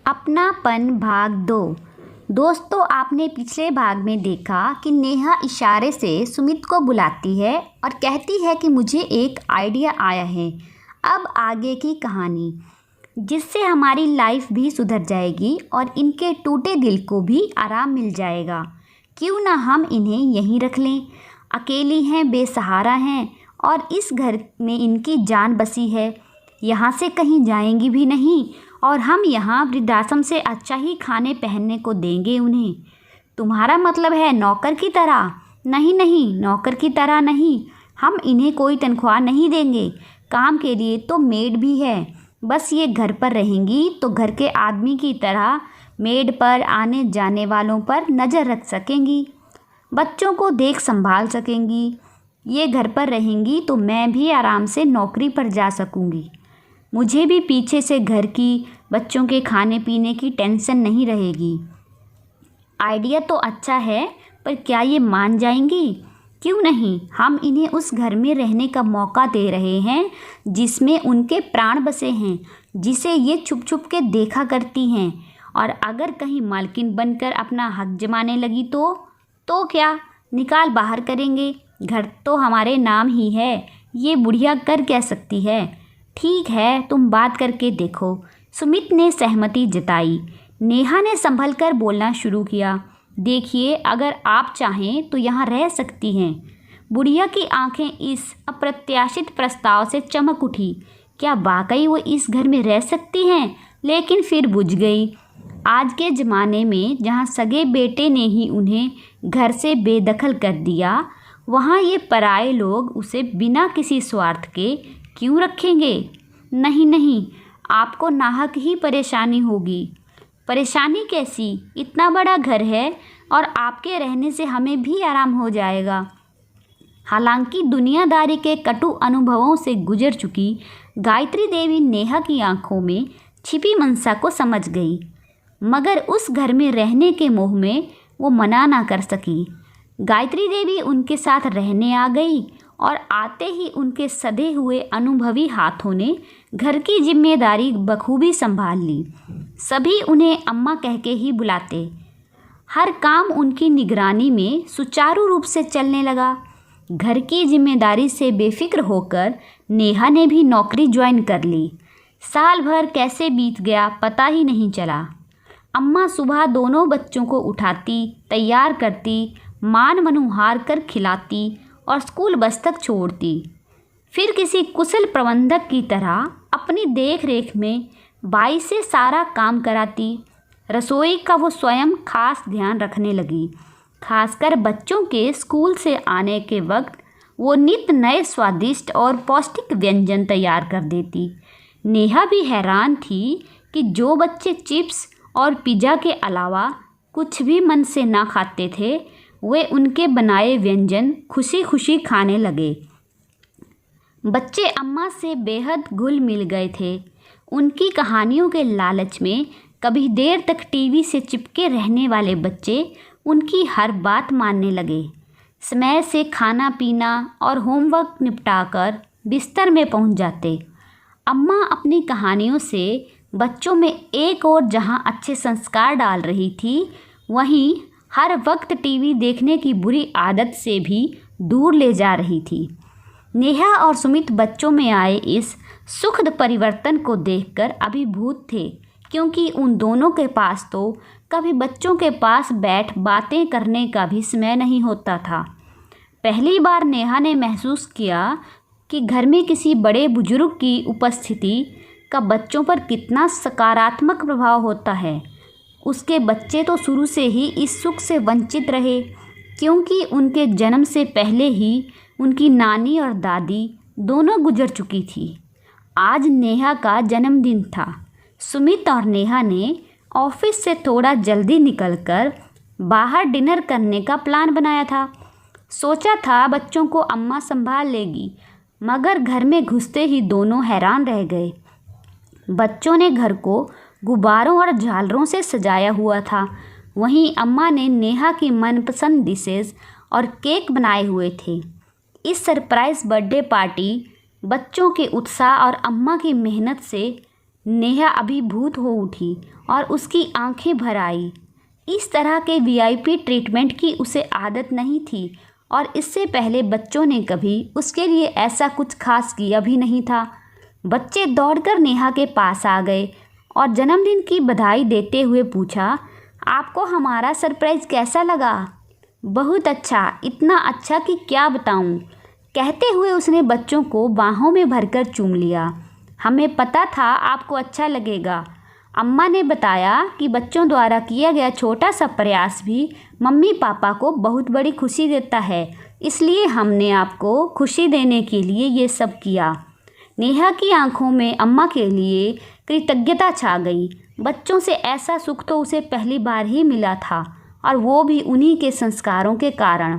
अपनापन भाग 2। दोस्तों, आपने पिछले भाग में देखा कि नेहा इशारे से सुमित को बुलाती है और कहती है कि मुझे एक आइडिया आया है। अब आगे की कहानी, जिससे हमारी लाइफ भी सुधर जाएगी और इनके टूटे दिल को भी आराम मिल जाएगा। क्यों ना हम इन्हें यहीं रख लें। अकेली हैं, बेसहारा हैं और इस घर में इनकी जान बसी है। यहाँ से कहीं जाएंगी भी नहीं और हम यहाँ वृद्धाश्रम से अच्छा ही खाने पहनने को देंगे उन्हें। तुम्हारा मतलब है नौकर की तरह? नहीं नहीं, नौकर की तरह नहीं। हम इन्हें कोई तनख्वाह नहीं देंगे। काम के लिए तो मेड भी है। बस ये घर पर रहेंगी तो घर के आदमी की तरह मेड पर, आने जाने वालों पर नज़र रख सकेंगी, बच्चों को देख संभाल सकेंगी। ये घर पर रहेंगी तो मैं भी आराम से नौकरी पर जा सकूंगी। मुझे भी पीछे से घर की, बच्चों के खाने पीने की टेंशन नहीं रहेगी। आइडिया तो अच्छा है, पर क्या ये मान जाएंगी? क्यों नहीं, हम इन्हें उस घर में रहने का मौका दे रहे हैं जिसमें उनके प्राण बसे हैं, जिसे ये छुप छुप के देखा करती हैं। और अगर कहीं मालकिन बनकर अपना हक जमाने लगी तो क्या, निकाल बाहर करेंगे। घर तो हमारे नाम ही है, ये बुढ़िया कर क्या सकती है। ठीक है, तुम बात करके देखो, सुमित ने सहमति जताई। नेहा ने संभल कर बोलना शुरू किया। देखिए, अगर आप चाहें तो यहाँ रह सकती हैं। बुढ़िया की आंखें इस अप्रत्याशित प्रस्ताव से चमक उठी। क्या वाकई वो इस घर में रह सकती हैं? लेकिन फिर बुझ गई। आज के ज़माने में जहाँ सगे बेटे ने ही उन्हें घर से बेदखल कर दिया, वहाँ ये पराए लोग उसे बिना किसी स्वार्थ के क्यों रखेंगे? नहीं नहीं, आपको नाहक ही परेशानी होगी। परेशानी कैसी? इतना बड़ा घर है और आपके रहने से हमें भी आराम हो जाएगा। हालांकि दुनियादारी के कटु अनुभवों से गुजर चुकी गायत्री देवी नेहा की आंखों में छिपी मनसा को समझ गई, मगर उस घर में रहने के मोह में वो मना ना कर सकी। गायत्री देवी उनके साथ रहने आ गई और आते ही उनके सधे हुए अनुभवी हाथों ने घर की जिम्मेदारी बखूबी संभाल ली। सभी उन्हें अम्मा कह के ही बुलाते। हर काम उनकी निगरानी में सुचारू रूप से चलने लगा। घर की जिम्मेदारी से बेफिक्र होकर नेहा ने भी नौकरी ज्वाइन कर ली। साल भर कैसे बीत गया पता ही नहीं चला। अम्मा सुबह दोनों बच्चों को उठाती, तैयार करती, मान मनुहार कर खिलाती और स्कूल बस तक छोड़ती। फिर किसी कुशल प्रबंधक की तरह अपनी देख रेख में बाई से सारा काम कराती। रसोई का वो स्वयं खास ध्यान रखने लगी। खासकर बच्चों के स्कूल से आने के वक्त वो नित नए स्वादिष्ट और पौष्टिक व्यंजन तैयार कर देती। नेहा भी हैरान थी कि जो बच्चे चिप्स और पिज़्ज़ा के अलावा कुछ भी मन से ना खाते थे, वे उनके बनाए व्यंजन खुशी खुशी खाने लगे। बच्चे अम्मा से बेहद घुल मिल गए थे। उनकी कहानियों के लालच में कभी देर तक टीवी से चिपके रहने वाले बच्चे उनकी हर बात मानने लगे। समय से खाना पीना और होमवर्क निपटाकर बिस्तर में पहुंच जाते। अम्मा अपनी कहानियों से बच्चों में एक और जहां अच्छे संस्कार डाल रही थी, वहीं हर वक्त टीवी देखने की बुरी आदत से भी दूर ले जा रही थी। नेहा और सुमित बच्चों में आए इस सुखद परिवर्तन को देखकर अभिभूत थे, क्योंकि उन दोनों के पास तो कभी बच्चों के पास बैठ बातें करने का भी समय नहीं होता था। पहली बार नेहा ने महसूस किया कि घर में किसी बड़े बुजुर्ग की उपस्थिति का बच्चों पर कितना सकारात्मक प्रभाव होता है। उसके बच्चे तो शुरू से ही इस सुख से वंचित रहे, क्योंकि उनके जन्म से पहले ही उनकी नानी और दादी दोनों गुजर चुकी थी। आज नेहा का जन्मदिन था। सुमित और नेहा ने ऑफिस से थोड़ा जल्दी निकलकर बाहर डिनर करने का प्लान बनाया था। सोचा था बच्चों को अम्मा संभाल लेगी, मगर घर में घुसते ही दोनों हैरान रह गए। बच्चों ने घर को गुब्बारों और झालरों से सजाया हुआ था। वहीं अम्मा ने नेहा की मनपसंद डिशेस और केक बनाए हुए थे। इस सरप्राइज़ बर्थडे पार्टी बच्चों के उत्साह और अम्मा की मेहनत से नेहा अभिभूत हो उठी और उसकी आंखें भर आई। इस तरह के वीआईपी ट्रीटमेंट की उसे आदत नहीं थी और इससे पहले बच्चों ने कभी उसके लिए ऐसा कुछ खास किया भी नहीं था। बच्चे दौड़कर नेहा के पास आ गए और जन्मदिन की बधाई देते हुए पूछा, आपको हमारा सरप्राइज़ कैसा लगा? बहुत अच्छा, इतना अच्छा कि क्या बताऊं। कहते हुए उसने बच्चों को बाहों में भरकर चूम लिया। हमें पता था आपको अच्छा लगेगा। अम्मा ने बताया कि बच्चों द्वारा किया गया छोटा सा प्रयास भी मम्मी पापा को बहुत बड़ी खुशी देता है, इसलिए हमने आपको खुशी देने के लिए ये सब किया। नेहा की आंखों में अम्मा के लिए कृतज्ञता छा गई। बच्चों से ऐसा सुख तो उसे पहली बार ही मिला था और वो भी उन्हीं के संस्कारों के कारण।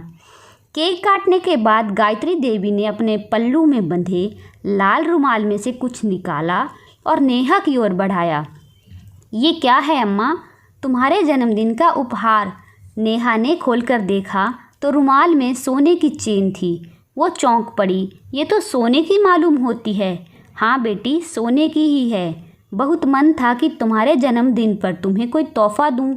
केक काटने के बाद गायत्री देवी ने अपने पल्लू में बंधे लाल रुमाल में से कुछ निकाला और नेहा की ओर बढ़ाया। ये क्या है अम्मा? तुम्हारे जन्मदिन का उपहार। नेहा ने खोलकर देखा तो रुमाल में सोने की चेन थी। वो चौंक पड़ी। ये तो सोने की मालूम होती है। हाँ बेटी, सोने की ही है। बहुत मन था कि तुम्हारे जन्मदिन पर तुम्हें कोई तोहफा दूँ।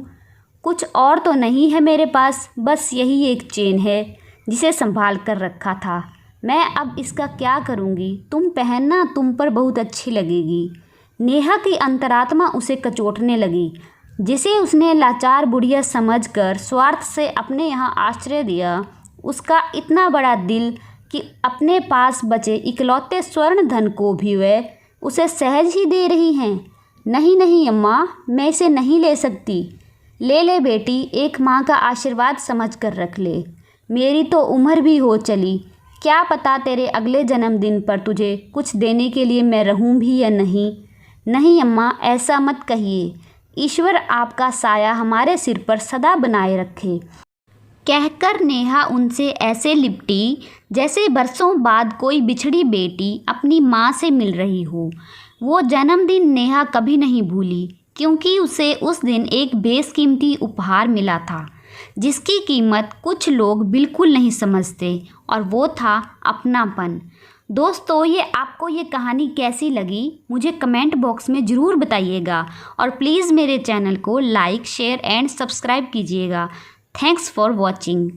कुछ और तो नहीं है मेरे पास, बस यही एक चेन है जिसे संभाल कर रखा था। मैं अब इसका क्या करूँगी? तुम पहनना, तुम पर बहुत अच्छी लगेगी। नेहा की अंतरात्मा उसे कचोटने लगी, जिसे उसने लाचार बुढ़िया समझकर स्वार्थ से अपने यहाँ आश्रय दिया। उसका इतना बड़ा दिल कि अपने पास बचे इकलौते स्वर्ण धन को भी वह उसे सहज ही दे रही हैं। नहीं नहीं अम्मा, मैं इसे नहीं ले सकती। ले ले बेटी, एक माँ का आशीर्वाद समझ कर रख ले। मेरी तो उम्र भी हो चली, क्या पता तेरे अगले जन्मदिन पर तुझे कुछ देने के लिए मैं रहूं भी या नहीं। नहीं अम्मा, ऐसा मत कहिए। ईश्वर आपका साया हमारे सिर पर सदा बनाए रखे। कहकर नेहा उनसे ऐसे लिपटी जैसे बरसों बाद कोई बिछड़ी बेटी अपनी माँ से मिल रही हो। वो जन्मदिन नेहा कभी नहीं भूली, क्योंकि उसे उस दिन एक बेशकीमती उपहार मिला था जिसकी कीमत कुछ लोग बिल्कुल नहीं समझते, और वो था अपनापन। दोस्तों, आपको ये कहानी कैसी लगी मुझे कमेंट बॉक्स में ज़रूर बताइएगा और प्लीज़ मेरे चैनल को लाइक, शेयर एंड सब्सक्राइब कीजिएगा। Thanks for watching.